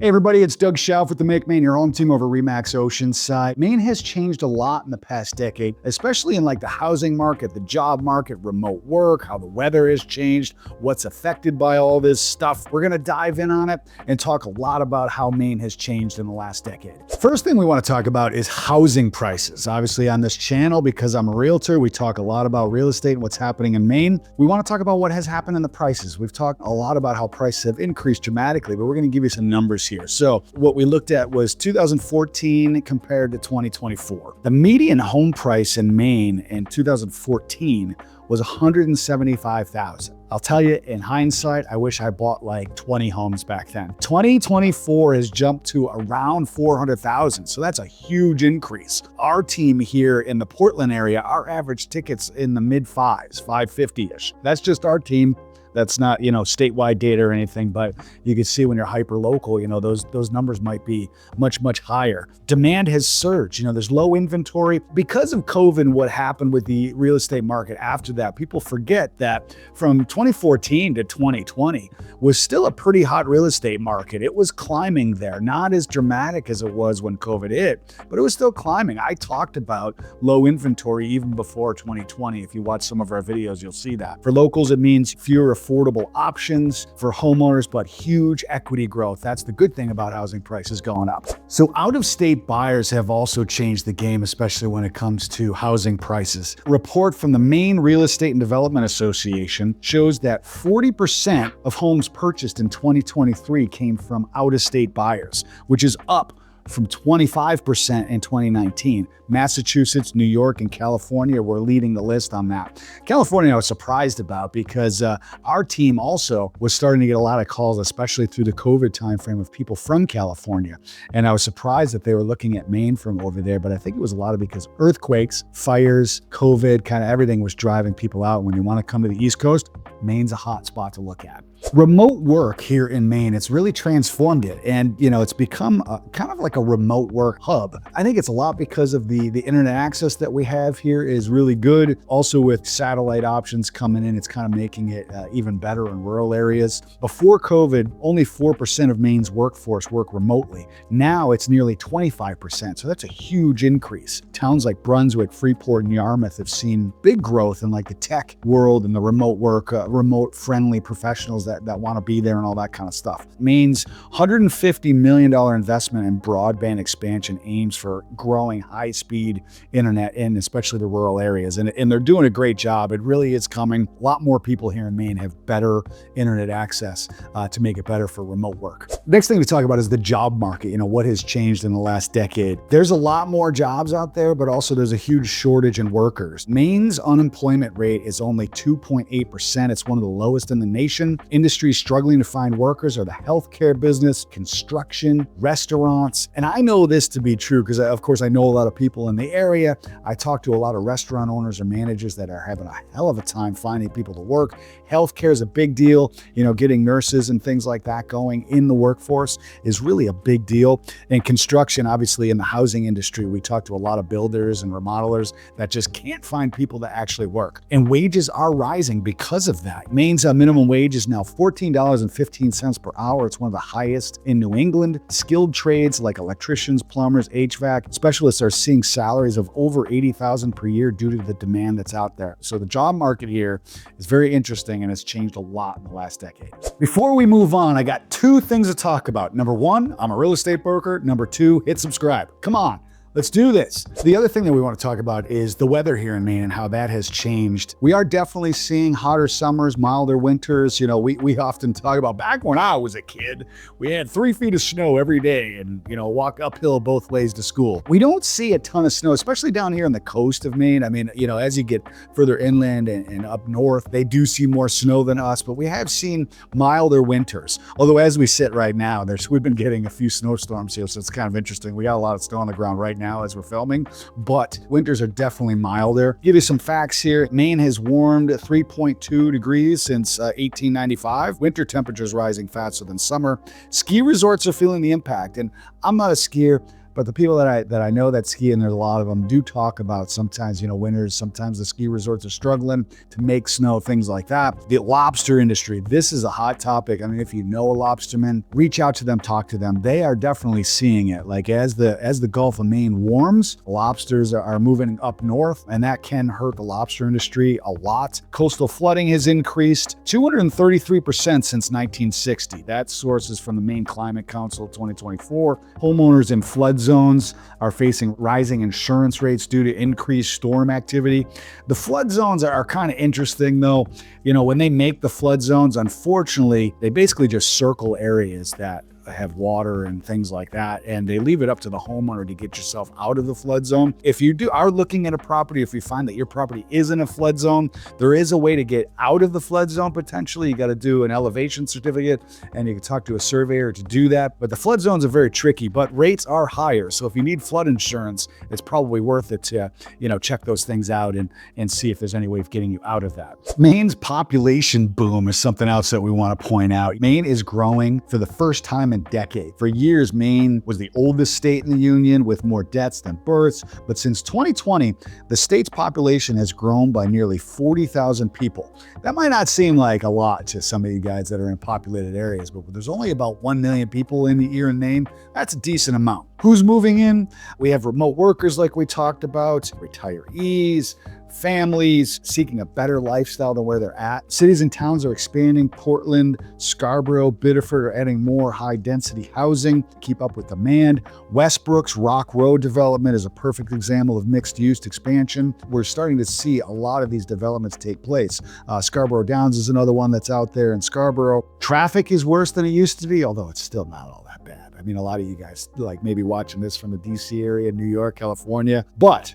Hey everybody, it's Doug Schauf with the Make Maine, your home team over Remax Oceanside. Maine has changed a lot in the past decade, especially in like the housing market, the job market, remote work, how the weather has changed, what's affected by all this stuff. We're gonna dive in on it and talk a lot about how Maine has changed in the last decade. First thing we wanna talk about is housing prices. Obviously on this channel, because I'm a realtor, we talk a lot about real estate and what's happening in Maine. We wanna talk about what has happened in the prices. We've talked a lot about how prices have increased dramatically, but we're gonna give you some numbers here. So what we looked at was 2014 compared to 2024. The median home price in Maine in 2014 was $175,000. I'll tell you, in hindsight, I wish I bought like 20 homes back then. 2024 has jumped to around 400,000. So that's a huge increase. Our team here in the Portland area, our average ticket's in the mid fives, 550-ish. That's just our team. That's not, statewide data or anything, but you can see when you're hyper local, those numbers might be much, much higher. Demand has surged. There's low inventory. Because of COVID and what happened with the real estate market after that, people forget that from 2014 to 2020 was still a pretty hot real estate market. It was climbing there, not as dramatic as it was when COVID hit, but it was still climbing. I talked about low inventory even before 2020. If you watch some of our videos, you'll see that. For locals, it means fewer affordable options for homeowners, but huge equity growth. That's the good thing about housing prices going up. So out-of-state buyers have also changed the game, especially when it comes to housing prices. A report from the Maine Real Estate and Development Association shows that 40% of homes purchased in 2023 came from out-of-state buyers, which is up from 25% in 2019. Massachusetts, New York, and California were leading the list on that. California I was surprised about because our team also was starting to get a lot of calls, especially through the COVID timeframe, of people from California. And I was surprised that they were looking at Maine from over there, but I think it was a lot of because earthquakes, fires, COVID, kind of everything was driving people out. When you want to come to the East Coast, Maine's a hot spot to look at. Remote work here in Maine, it's really transformed it. And, it's become kind of like a remote work hub. I think it's a lot because of the internet access that we have here is really good. Also with satellite options coming in, it's kind of making it even better in rural areas. Before COVID, only 4% of Maine's workforce work remotely. Now it's nearly 25%. So that's a huge increase. Towns like Brunswick, Freeport, and Yarmouth have seen big growth in like the tech world and the remote work, remote friendly professionals that want to be there and all that kind of stuff. Maine's $150 million investment in broadband expansion aims for growing high-speed internet in especially the rural areas. And they're doing a great job. It really is coming. A lot more people here in Maine have better internet access to make it better for remote work. Next thing to talk about is the job market. What has changed in the last decade. There's a lot more jobs out there, but also there's a huge shortage in workers. Maine's unemployment rate is only 2.8%. It's one of the lowest in the nation. Industries struggling to find workers are the healthcare business, construction, restaurants. And I know this to be true because, of course, I know a lot of people in the area. I talk to a lot of restaurant owners or managers that are having a hell of a time finding people to work. Healthcare is a big deal. Getting nurses and things like that going in the workforce is really a big deal. And construction, obviously, in the housing industry, we talk to a lot of builders and remodelers that just can't find people to actually work. And wages are rising because of that. Maine's minimum wage is now $14.15 per hour. It's one of the highest in New England. Skilled trades like electricians, plumbers, HVAC specialists are seeing salaries of over $80,000 per year due to the demand that's out there. So the job market here is very interesting and it's changed a lot in the last decade. Before we move on, I got two things to talk about. Number one, I'm a real estate broker. Number two, hit subscribe. Come on. Let's do this. The other thing that we want to talk about is the weather here in Maine and how that has changed. We are definitely seeing hotter summers, milder winters. We often talk about back when I was a kid, we had 3 feet of snow every day and, walk uphill both ways to school. We don't see a ton of snow, especially down here on the coast of Maine. I mean, as you get further inland and up north, they do see more snow than us, but we have seen milder winters. Although as we sit right now, we've been getting a few snowstorms here, so it's kind of interesting. We got a lot of snow on the ground right now as we're filming, but winters are definitely milder. Give you some facts here. Maine has warmed 3.2 degrees since 1895. Winter temperatures rising faster than summer. Ski resorts are feeling the impact, and I'm not a skier. But the people that I know that ski, and there's a lot of them, do talk about sometimes, winters, sometimes the ski resorts are struggling to make snow, things like that. The lobster industry, this is a hot topic. I mean, if you know a lobsterman, reach out to them, talk to them. They are definitely seeing it. Like as the Gulf of Maine warms, lobsters are moving up north, and that can hurt the lobster industry a lot. Coastal flooding has increased 233% since 1960. That source is from the Maine Climate Council 2024. Homeowners in flood zones are facing rising insurance rates due to increased storm activity. The flood zones are kind of interesting though. When they make the flood zones, unfortunately, they basically just circle areas that have water and things like that, and they leave it up to the homeowner to get yourself out of the flood zone. If you are looking at a property, if you find that your property is in a flood zone, there is a way to get out of the flood zone potentially. You got to do an elevation certificate, and you can talk to a surveyor to do that. But the flood zones are very tricky, but rates are higher. So if you need flood insurance, it's probably worth it to check those things out and see if there's any way of getting you out of that. Maine's population boom is something else that we want to point out. Maine is growing for the first time in decade. For years, Maine was the oldest state in the union with more deaths than births, but since 2020, the state's population has grown by nearly 40,000 people. That might not seem like a lot to some of you guys that are in populated areas, but there's only about 1 million people here in Maine. That's a decent amount. Who's moving in? We have remote workers like we talked about, retirees, families seeking a better lifestyle than where they're at. Cities and towns are expanding. Portland, Scarborough, Biddeford are adding more high-density housing to keep up with demand. Westbrook's Rock Road development is a perfect example of mixed-use expansion. We're starting to see a lot of these developments take place. Scarborough Downs is another one that's out there in Scarborough. Traffic is worse than it used to be, although it's still not all that bad. I mean, a lot of you guys maybe watching this from the DC area, New York, California, but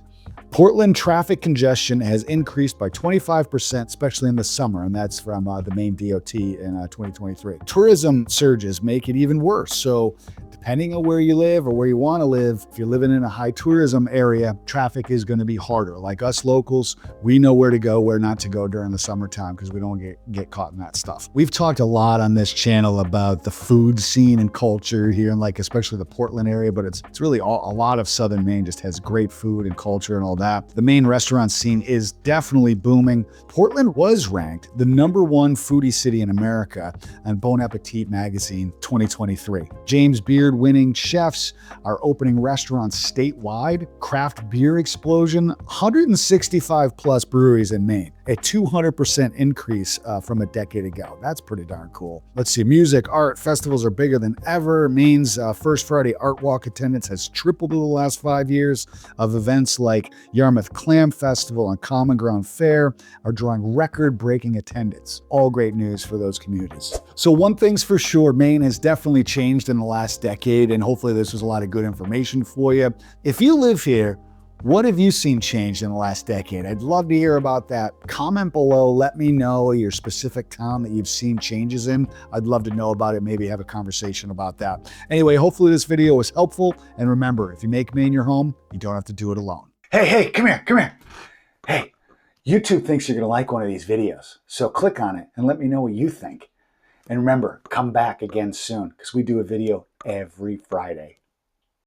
Portland traffic congestion has increased by 25%, especially in the summer, and that's from the Maine DOT in 2023. Tourism surges make it even worse. So depending on where you live or where you want to live, if you're living in a high tourism area, traffic is going to be harder. Like us locals, we know where to go, where not to go during the summertime because we don't get caught in that stuff. We've talked a lot on this channel about the food scene and culture here in especially the Portland area, but it's really a lot of Southern Maine just has great food and culture and all that. The Maine restaurant scene is definitely booming. Portland was ranked the #1 foodie city in America on Bon Appetit magazine 2023. James Beard winning chefs are opening restaurants statewide. Craft beer explosion, 165 plus breweries in Maine, a 200% increase from a decade ago. That's pretty darn cool. Let's see, music, art, festivals are bigger than ever. Maine's First Friday Art Walk attendance has tripled in the last 5 years. Of events like Yarmouth Clam Festival and Common Ground Fair are drawing record-breaking attendance. All great news for those communities. So one thing's for sure, Maine has definitely changed in the last decade, and hopefully this was a lot of good information for you. If you live here, what have you seen changed in the last decade? I'd love to hear about that. Comment below, let me know your specific town that you've seen changes in. I'd love to know about it, maybe have a conversation about that. Anyway, hopefully this video was helpful, and remember, if you make Maine your home, you don't have to do it alone. Hey, come here. Hey, YouTube thinks you're gonna like one of these videos, so click on it and let me know what you think. And remember, come back again soon, because we do a video every Friday.